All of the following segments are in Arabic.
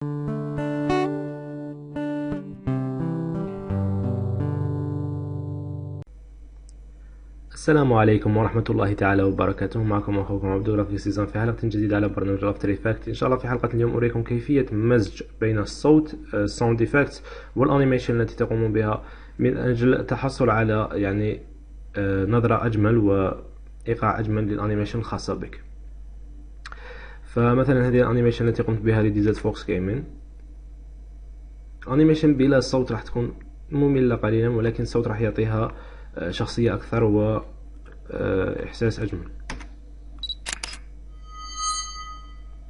السلام عليكم ورحمة الله تعالى وبركاته. معكم أخوكم عبد الله في سيزون، في حلقة جديدة على برنامج افتر إفكت. إن شاء الله في حلقة اليوم أريكم كيفية مزج بين الصوت ساوند إفكت والأنيميشن التي تقوم بها من أجل التحصل على نظرة أجمل وإيقاع أجمل للأنيميشن الخاصة بك. فمثلا هذه الأنيميشن التي قمت بها لدي زد فوكس جيمين، أنيميشن بلا صوت راح تكون مملة قليلا، ولكن الصوت راح يعطيها شخصية أكثر وإحساس أجمل.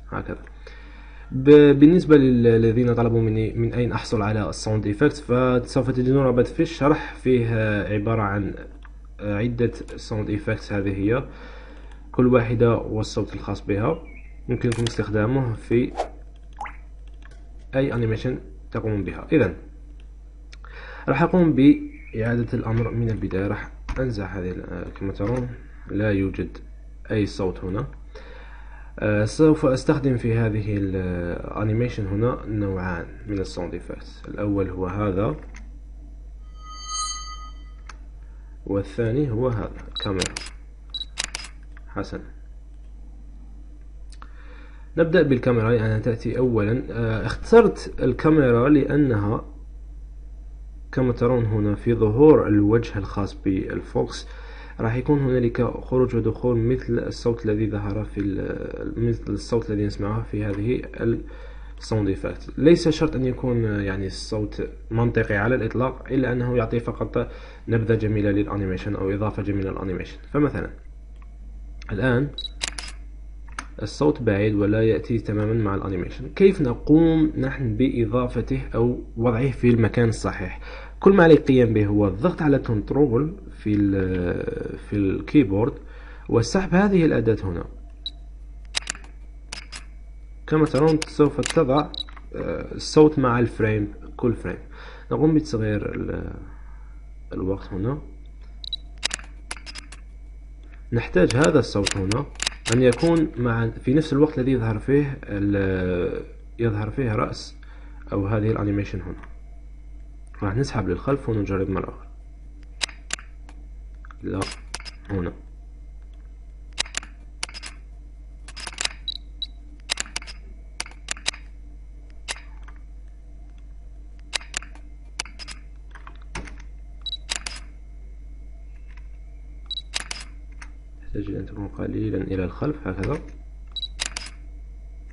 هكذا. بالنسبة للذين طلبوا مني من أين أحصل على الساوند إفكت، فسوف تجدون رابط في الشرح فيه عبارة عن عدة ساوند إفكت. هذه هي كل واحدة والصوت الخاص بها، يمكنكم استخدامه في أي أنيميشن تقوم بها. إذن راح أقوم بإعادة الأمر من البداية. راح أنزع هذه كما ترون لا يوجد أي صوت هنا. سوف أستخدم في هذه الأنيميشن هنا نوعان من الساوند إفكت. الأول هو هذا، والثاني هو هذا كاميرا. حسنا، نبدأ بالكاميرا لأنها تأتي أولا. اخترت الكاميرا لأنها كما ترون هنا في ظهور الوجه الخاص بالفوكس راح يكون هنالك خروج ودخول مثل الصوت الذي ظهر مثل الصوت الذي نسمعه في هذه الساوند إفكت. ليس شرط أن يكون الصوت منطقي على الإطلاق، إلا أنه يعطي فقط نبذة جميلة للأنيميشن أو إضافة جميلة للأنيميشن. فمثلا الآن الصوت بعيد ولا يأتي تماما مع الأنيميشن. كيف نقوم نحن بإضافته أو وضعه في المكان الصحيح؟ كل ما عليك القيام به هو الضغط على كنترول في الكيبورد وسحب هذه الأداة هنا. كما ترون سوف تضع الصوت مع الفريم، كل فريم. نقوم بتصغير الوقت هنا. نحتاج هذا الصوت هنا أن يكون في نفس الوقت الذي يظهر فيه رأس أو هذه الأنيميشن هنا. راح نسحب للخلف ونجرب مرة أخرى. لا، هنا. تحتاج أن تكون قليلا إلى الخلف هكذا.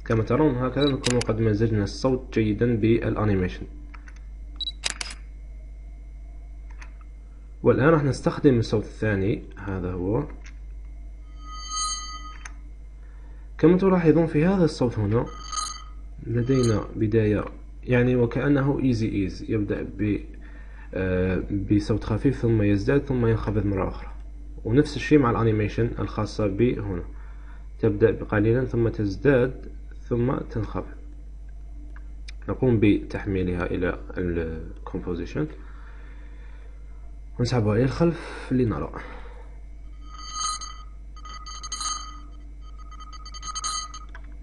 كما ترون هكذا نكون قد مزجنا الصوت جيدا بالأنيميشن. والآن راح نستخدم الصوت الثاني، هذا هو. كما تلاحظون في هذا الصوت هنا لدينا بداية وكأنه ايزي يبدأ بصوت خفيف ثم يزداد ثم ينخفض مرة أخرى. ونفس الشيء مع الأنيميشن الخاصة به هنا، تبدأ قليلا ثم تزداد ثم تنخفض. نقوم بتحميلها إلى الكومبوزيشن ونسحبها إلى الخلف لنرى.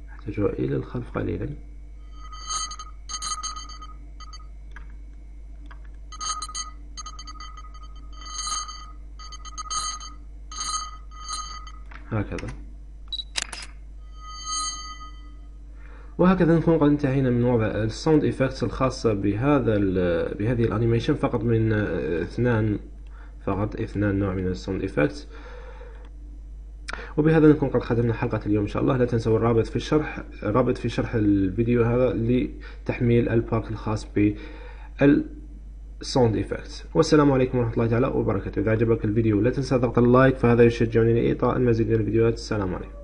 نحتاجها إلى الخلف قليلا. هكذا. وهكذا نكون قد انتهينا من وضع الساوند إفكتس الخاصة بهذه الأنيميشن. فقط من اثنان نوع من الساوند إفكتس. وبهذا نكون قد ختمنا حلقة اليوم إن شاء الله. لا تنسوا الرابط في شرح الفيديو هذا لتحميل الباك الخاص بالساوند إفكتس. والسلام عليكم ورحمة الله تعالى وبركاته. إذا عجبك الفيديو لا تنسى ضغط اللايك، فهذا يشجعني لإعطاء المزيد من الفيديوهات. السلام عليكم.